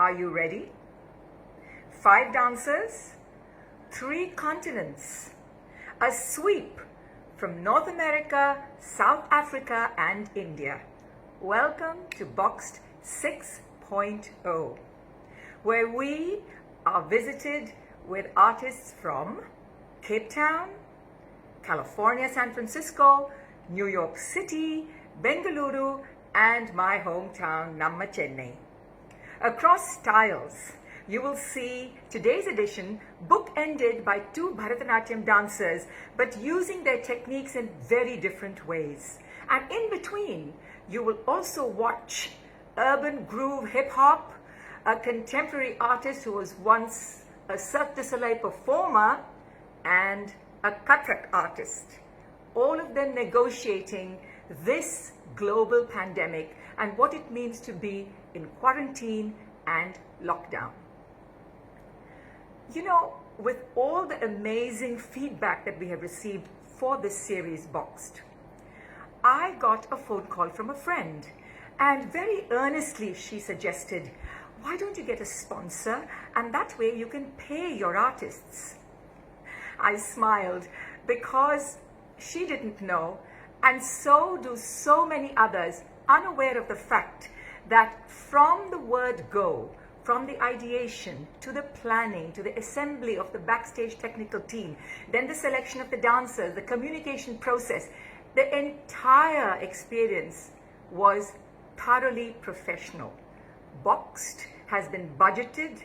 Are you ready? 5 dancers, 3 continents, a sweep from North America, South Africa and India. Welcome to Boxed 6.0, where we are visited with artists from Cape Town, California, San Francisco, New York City, Bengaluru, and my hometown, Namma Chennai. Across styles, you will see today's edition bookended by 2 Bharatanatyam dancers, but using their techniques in very different ways. And in between, you will also watch urban groove hip-hop, a contemporary artist who was once a Cirque du Soleil performer, and a Kathak artist, all of them negotiating this global pandemic and what it means to be in quarantine and lockdown. You know, with all the amazing feedback that we have received for this series Boxed, I got a phone call from a friend, and very earnestly she suggested, why don't you get a sponsor, and that way you can pay your artists. I smiled because she didn't know, and so do so many others, unaware of the fact that from the word go, from the ideation to the planning, to the assembly of the backstage technical team, then the selection of the dancers, the communication process, the entire experience was thoroughly professional. Boxed has been budgeted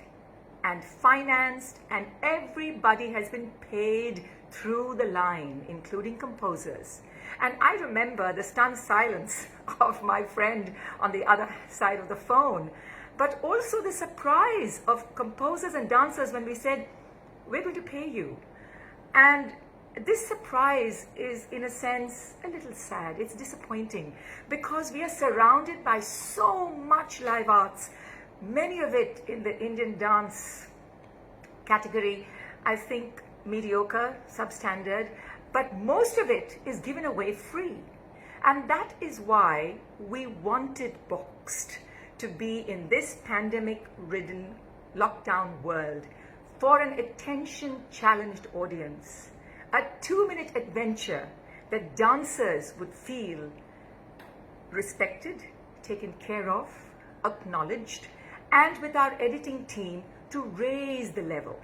and financed, and everybody has been paid through the line, including composers. And I remember the stunned silence of my friend on the other side of the phone, but also the surprise of composers and dancers when we said, we're going to pay you. And this surprise is, in a sense, a little sad. It's disappointing because we are surrounded by so much live arts, many of it in the Indian dance category, I think mediocre, substandard, but most of it is given away free. And that is why we wanted Boxed to be in this pandemic-ridden lockdown world for an attention-challenged audience. A 2-minute adventure that dancers would feel respected, taken care of, acknowledged, and with our editing team to raise the level.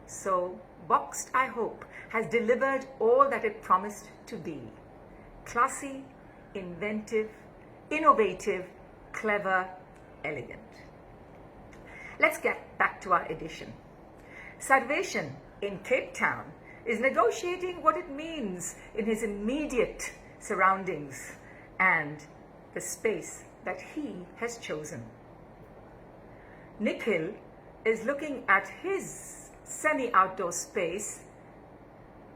So Boxed, I hope, has delivered all that it promised to be. Classy, inventive, innovative, clever, elegant. Let's get back to our edition. Sarveshan in Cape Town is negotiating what it means in his immediate surroundings and the space that he has chosen. Nikhil is looking at his semi-outdoor space,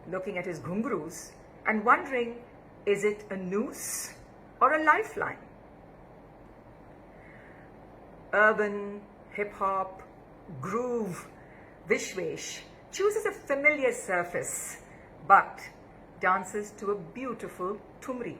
looking at his ghungroos and wondering, is it a noose or a lifeline? Urban, hip-hop, groove, Vishwesh chooses a familiar surface, but dances to a beautiful thumri.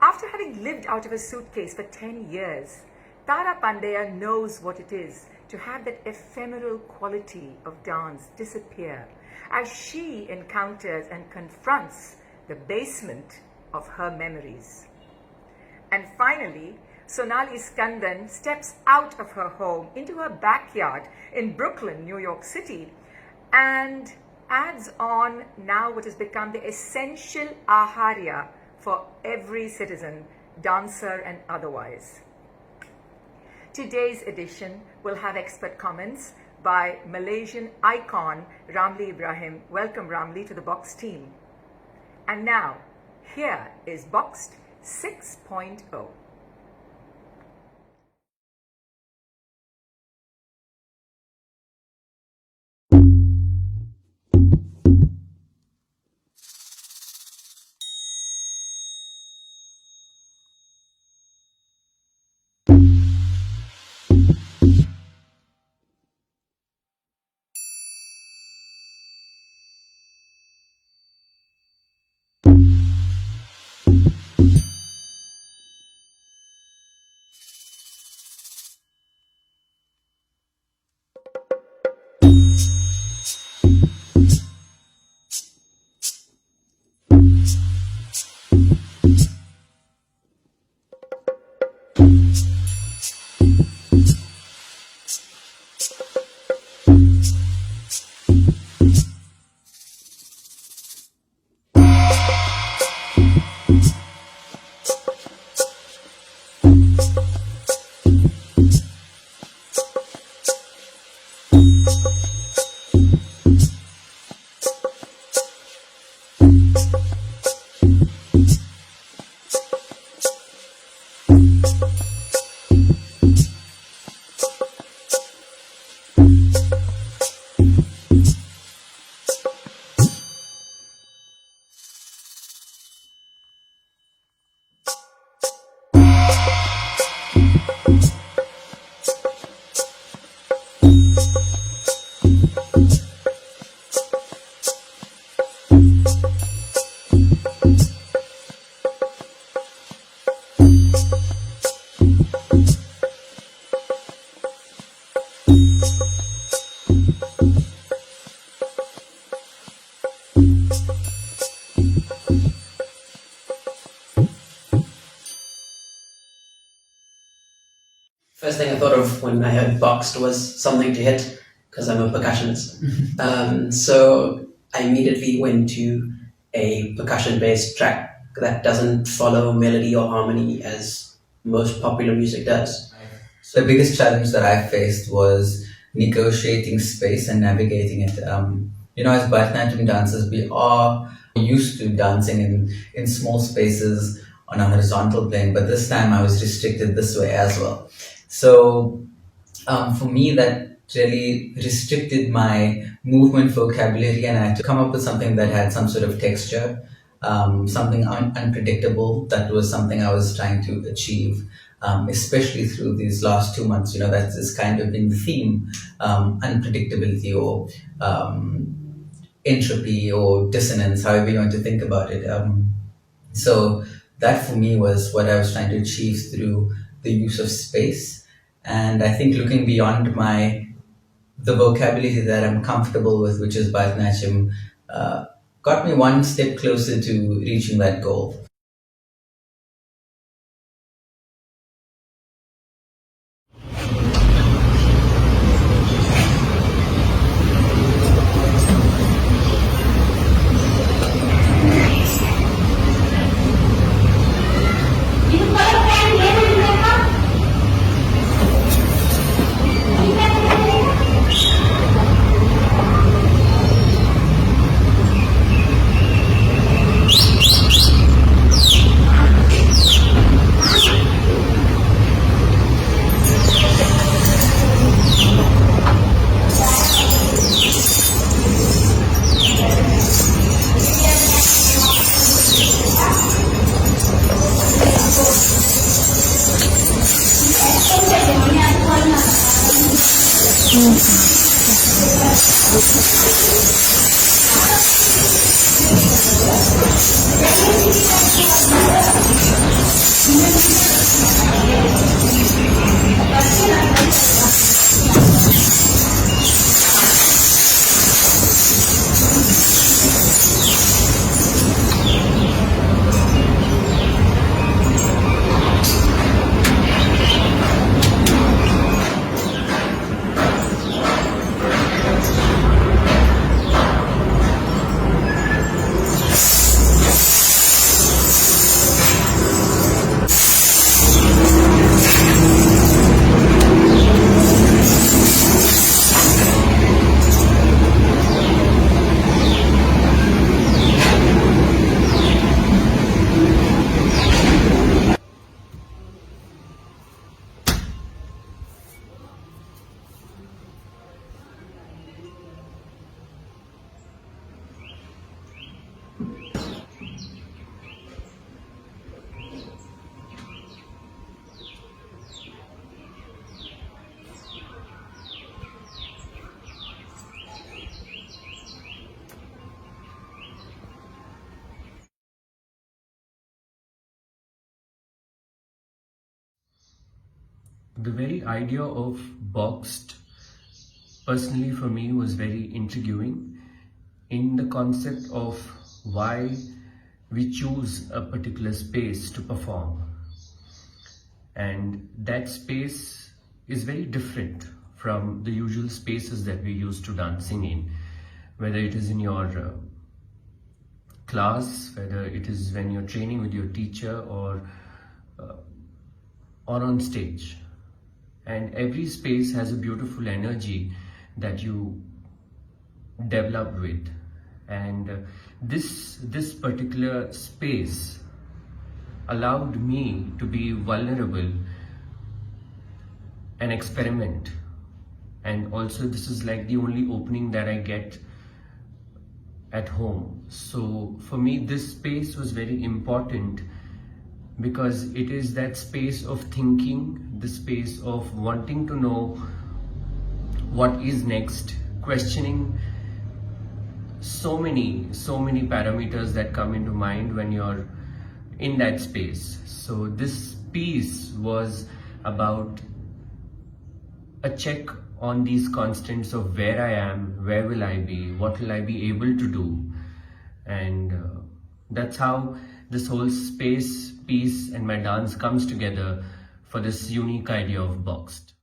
After having lived out of a suitcase for 10 years, Pandeya knows what it is to have that ephemeral quality of dance disappear as she encounters and confronts the basement of her memories. And finally, Sonali Skandan steps out of her home into her backyard in Brooklyn, New York City, and adds on now what has become the essential aharya for every citizen, dancer and otherwise. Today's edition will have expert comments by Malaysian icon Ramli Ibrahim. Welcome, Ramli, to the Boxed team. And now, here is Boxed 6.0. First thing I thought of when I heard boxed was something to hit, because I'm a percussionist. So I immediately went to a percussion-based track that doesn't follow melody or harmony as most popular music does. So the biggest challenge that I faced was negotiating space and navigating it. As Bharatanatyam dancers, we are used to dancing in small spaces on a horizontal plane, but this time I was restricted this way as well. So for me, that really restricted my movement vocabulary, and I had to come up with something that had some sort of texture, something unpredictable. That was something I was trying to achieve, especially through these last 2 months. That's kind of been the theme, unpredictability or entropy or dissonance, however you want to think about it. So that for me was what I was trying to achieve through the use of space. And I think looking beyond the vocabulary that I'm comfortable with, which is Bharatanatyam, got me one step closer to reaching that goal. The very idea of boxed, personally for me, was very intriguing in the concept of why we choose a particular space to perform. And that space is very different from the usual spaces that we used to dancing in, whether it is in your class, whether it is when you're training with your teacher, or on stage. And every space has a beautiful energy that you develop with. And this particular space allowed me to be vulnerable and experiment. And also this is like the only opening that I get at home. So for me, this space was very important because it is that space of thinking, the space of wanting to know what is next, questioning so many parameters that come into mind when you're in that space. So this piece was about a check on these constants of where I am, where will I be, what will I be able to do. And that's how this whole space, piece and my dance comes together for this unique idea of boxed.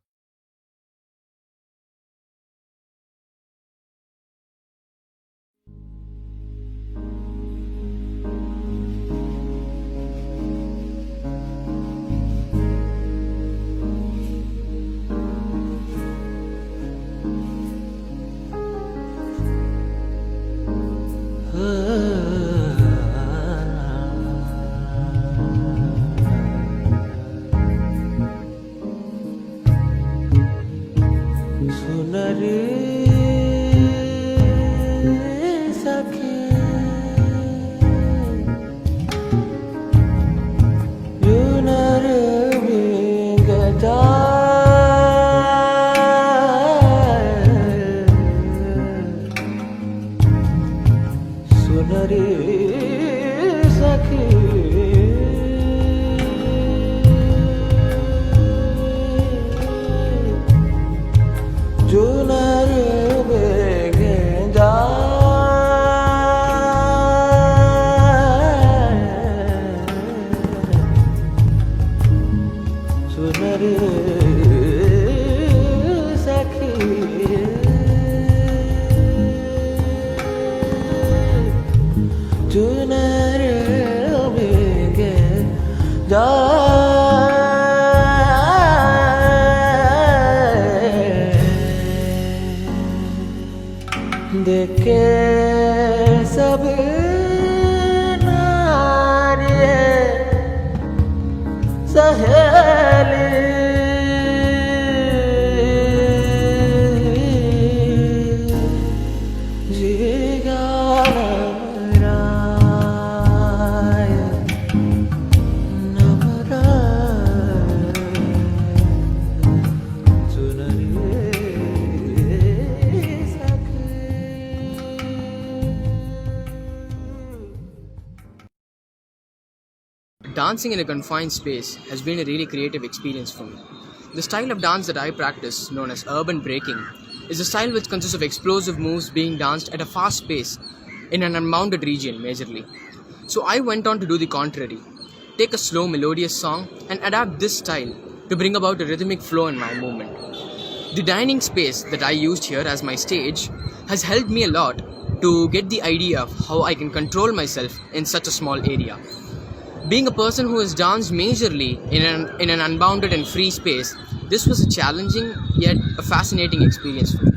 Dancing in a confined space has been a really creative experience for me. The style of dance that I practice, known as urban breaking, is a style which consists of explosive moves being danced at a fast pace in an unbounded region majorly. So I went on to do the contrary, take a slow melodious song and adapt this style to bring about a rhythmic flow in my movement. The dining space that I used here as my stage has helped me a lot to get the idea of how I can control myself in such a small area. Being a person who has danced majorly in an unbounded and free space, this was a challenging yet a fascinating experience for me.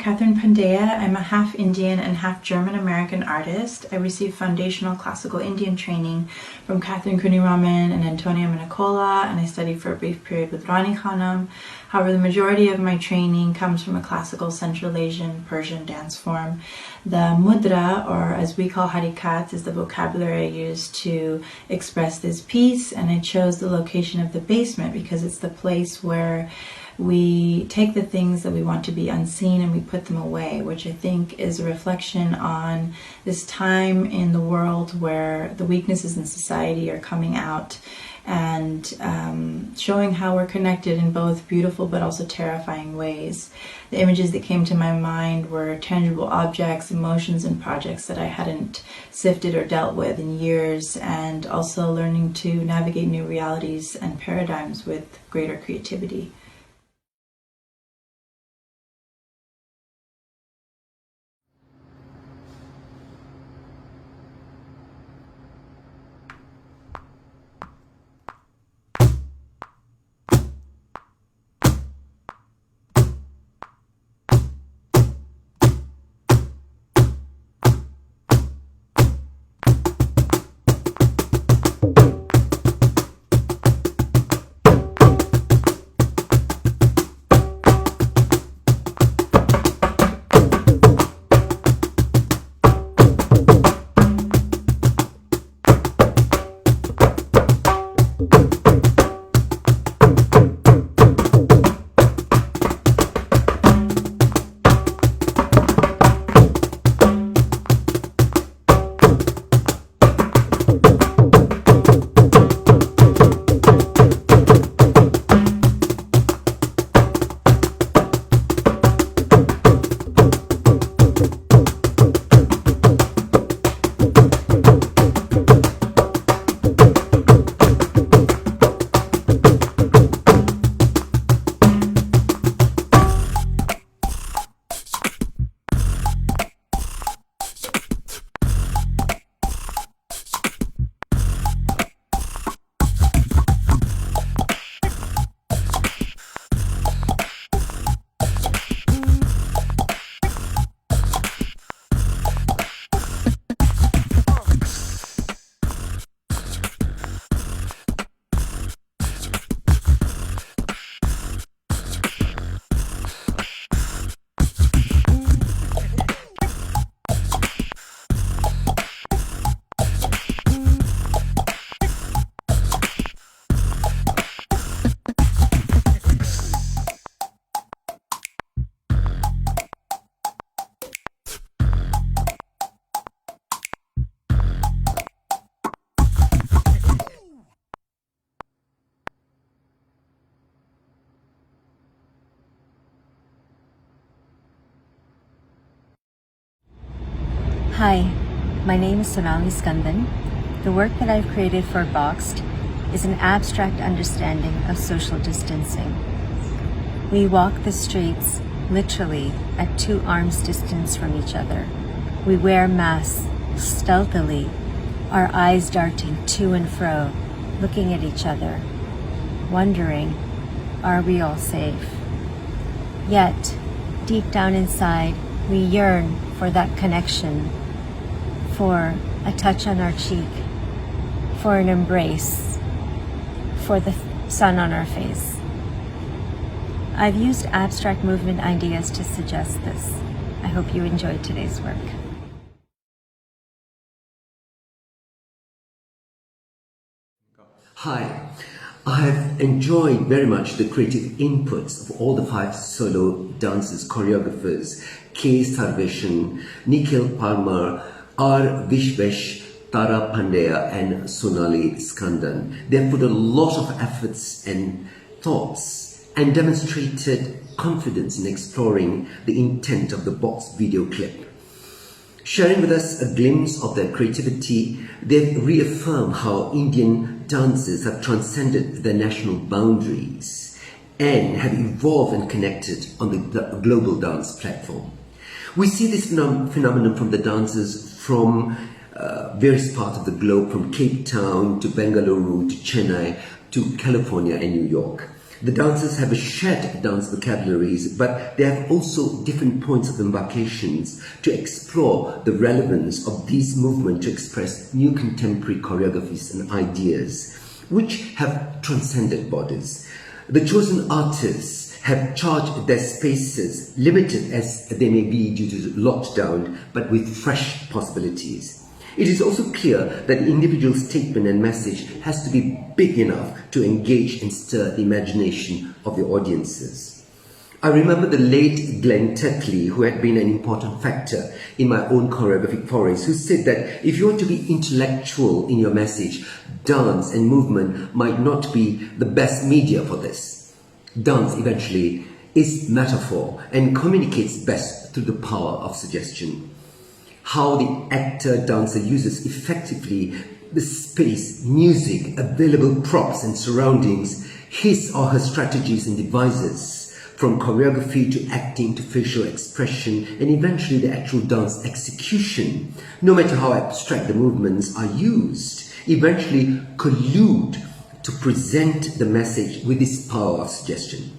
Catherine Pandeya. I'm a half Indian and half German American artist. I received foundational classical Indian training from Catherine Kuniraman and Antonia Manacola, and I studied for a brief period with Rani Khanam. However, the majority of my training comes from a classical Central Asian Persian dance form. The mudra, or as we call harikat, is the vocabulary I use to express this piece, and I chose the location of the basement because it's the place where we take the things that we want to be unseen and we put them away, which I think is a reflection on this time in the world where the weaknesses in society are coming out, and showing how we're connected in both beautiful but also terrifying ways. The images that came to my mind were tangible objects, emotions, and projects that I hadn't sifted or dealt with in years, and also learning to navigate new realities and paradigms with greater creativity. Hi, my name is Sonali Skandan. The work that I've created for Boxed is an abstract understanding of social distancing. We walk the streets literally at 2 arms distance from each other. We wear masks stealthily, our eyes darting to and fro, looking at each other, wondering, are we all safe? Yet, deep down inside, we yearn for that connection, for a touch on our cheek, for an embrace, for the sun on our face. I've used abstract movement ideas to suggest this. I hope you enjoyed today's work. Hi, I have enjoyed very much the creative inputs of all the 5 solo dancers, choreographers, Sarveshan, Nikhil, Parmar, Vishwesh, Pandeya, and Sonali, Skandan. They have put a lot of efforts and thoughts and demonstrated confidence in exploring the intent of the box video clip. Sharing with us a glimpse of their creativity, they've reaffirmed how Indian dances have transcended their national boundaries and have evolved and connected on the global dance platform. We see this phenomenon from the dancers from various parts of the globe, from Cape Town to Bengaluru to Chennai to California and New York. The dancers have a shared dance vocabularies, but they have also different points of embarkations to explore the relevance of these movements to express new contemporary choreographies and ideas, which have transcended borders. The chosen artists have charged their spaces, limited as they may be due to lockdown, but with fresh possibilities. It is also clear that the individual statement and message has to be big enough to engage and stir the imagination of the audiences. I remember the late Glenn Tetley, who had been an important factor in my own choreographic forays, who said that if you want to be intellectual in your message, dance and movement might not be the best media for this. Dance eventually is metaphor and communicates best through the power of suggestion. How the actor-dancer uses effectively the space, music, available props and surroundings, his or her strategies and devices, from choreography to acting to facial expression, and eventually the actual dance execution, no matter how abstract the movements are used, eventually collude to present the message with this power of suggestion.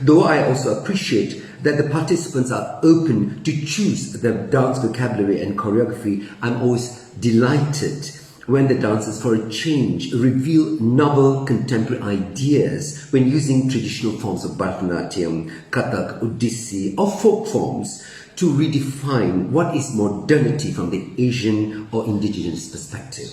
Though I also appreciate that the participants are open to choose the dance vocabulary and choreography, I'm always delighted when the dancers, for a change, reveal novel contemporary ideas when using traditional forms of Bharatanatyam, Kathak, Odissi or folk forms to redefine what is modernity from the Asian or indigenous perspective.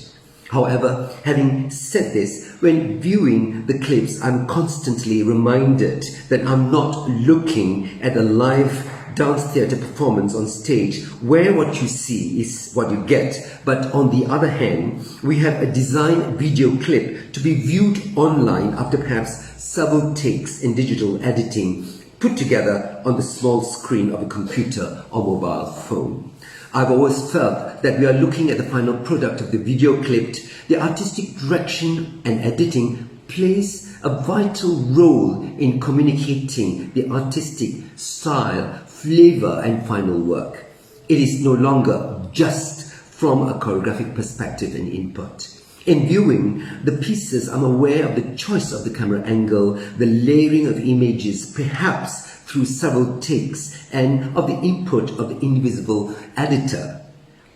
However, having said this, when viewing the clips, I'm constantly reminded that I'm not looking at a live dance theatre performance on stage where what you see is what you get. But on the other hand, we have a designed video clip to be viewed online after perhaps several takes in digital editing put together on the small screen of a computer or mobile phone. I've always felt that we are looking at the final product of the video clip. The artistic direction and editing plays a vital role in communicating the artistic style, flavor and final work. It is no longer just from a choreographic perspective and input. In viewing the pieces, I'm aware of the choice of the camera angle, the layering of images, perhaps through several takes, and of the input of the invisible editor,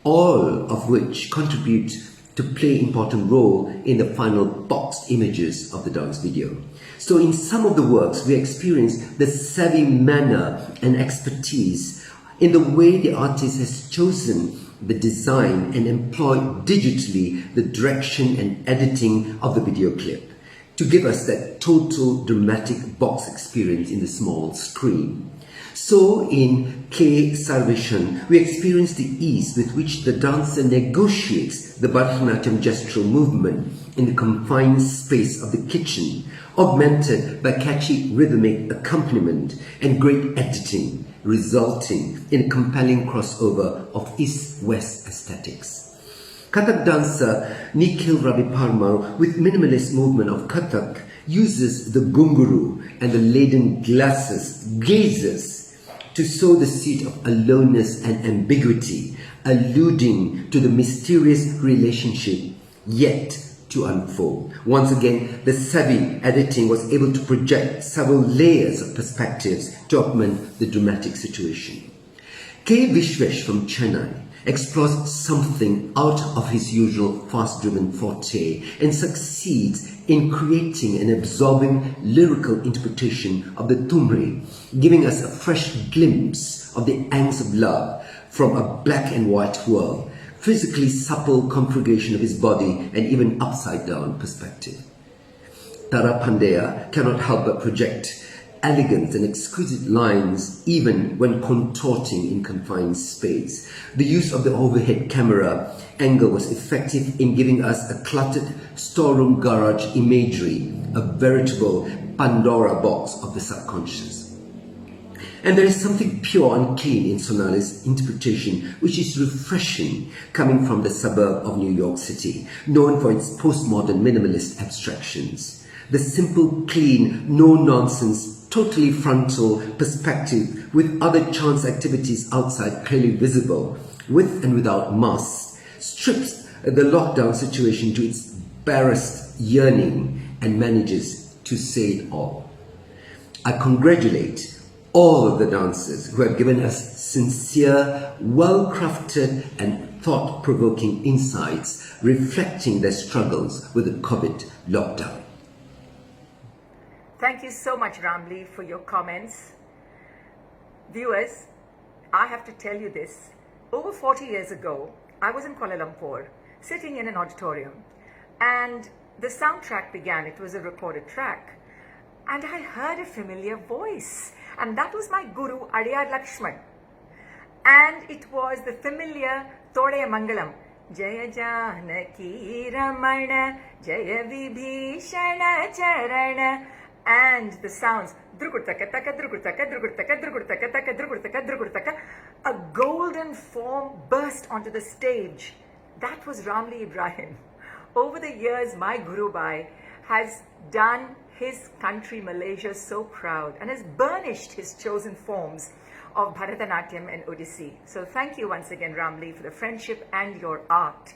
all of which contribute to play an important role in the final boxed images of the dance video. So in some of the works, we experience the savvy manner and expertise in the way the artist has chosen the design and employed digitally the direction and editing of the video clip to give us that total dramatic box experience in the small screen. So in Sarveshan, we experience the ease with which the dancer negotiates the Bharatanatyam gestural movement in the confined space of the kitchen, augmented by catchy rhythmic accompaniment and great editing, resulting in a compelling crossover of East-West aesthetics. Kathak dancer Nikhil Ravi Parmar, with minimalist movement of Kathak, uses the gunguru and the laden glazes to sow the seed of aloneness and ambiguity, alluding to the mysterious relationship yet to unfold. Once again, the savvy editing was able to project several layers of perspectives to augment the dramatic situation. Vishwesh from Chennai explores something out of his usual fast-driven forte and succeeds in creating an absorbing lyrical interpretation of the Tumri, giving us a fresh glimpse of the angst of love from a black and white world, physically supple configuration of his body and even upside-down perspective. Pandeya cannot help but project elegant and exquisite lines even when contorting in confined space. The use of the overhead camera angle was effective in giving us a cluttered storeroom garage imagery, a veritable Pandora box of the subconscious. And there is something pure and clean in Sonali's interpretation, which is refreshing, coming from the suburb of New York City, known for its postmodern minimalist abstractions. The simple, clean, no-nonsense, totally frontal perspective with other chance activities outside clearly visible, with and without masks, strips the lockdown situation to its barest yearning and manages to say it all. I congratulate all of the dancers who have given us sincere, well-crafted and thought-provoking insights reflecting their struggles with the COVID lockdown. Thank you so much, Ramli, for your comments. Viewers, I have to tell you this. Over 40 years ago, I was in Kuala Lumpur, sitting in an auditorium, and the soundtrack began. It was a recorded track. And I heard a familiar voice, and that was my guru, Adiyar Lakshman. And it was the familiar Todaya Mangalam. Jaya Janaki Ramana, Jaya Vibhishana Charana. And the sounds, a golden form burst onto the stage. That was Ramli Ibrahim. Over the years, my Guru Bhai has done his country Malaysia so proud and has burnished his chosen forms of Bharatanatyam and Odissi. So thank you once again, Ramli, for the friendship and your art.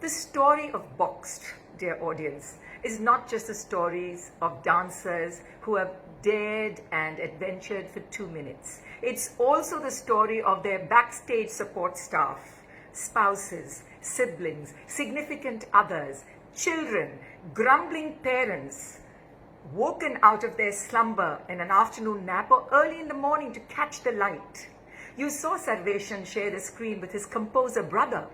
The story of Boxed, dear audience, is not just the stories of dancers who have dared and adventured for 2 minutes. It's also the story of their backstage support staff, spouses, siblings, significant others, children, grumbling parents, woken out of their slumber in an afternoon nap or early in the morning to catch the light. You saw Sarveshan share the screen with his composer brother.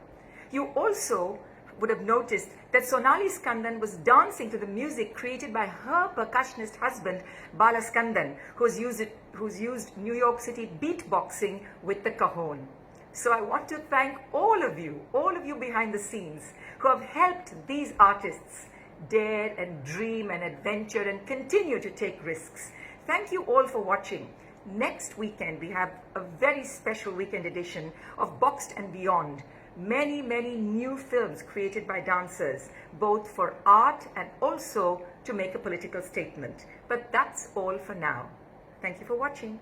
You also would have noticed that Sonali Skandan was dancing to the music created by her percussionist husband, Bala Skandan, who's used New York City beatboxing with the cajon. So I want to thank all of you behind the scenes who have helped these artists dare and dream and adventure and continue to take risks. Thank you all for watching. Next weekend, we have a very special weekend edition of Boxed and Beyond. Many new films created by dancers, both for art and also to make a political statement. But that's all for now. Thank you for watching.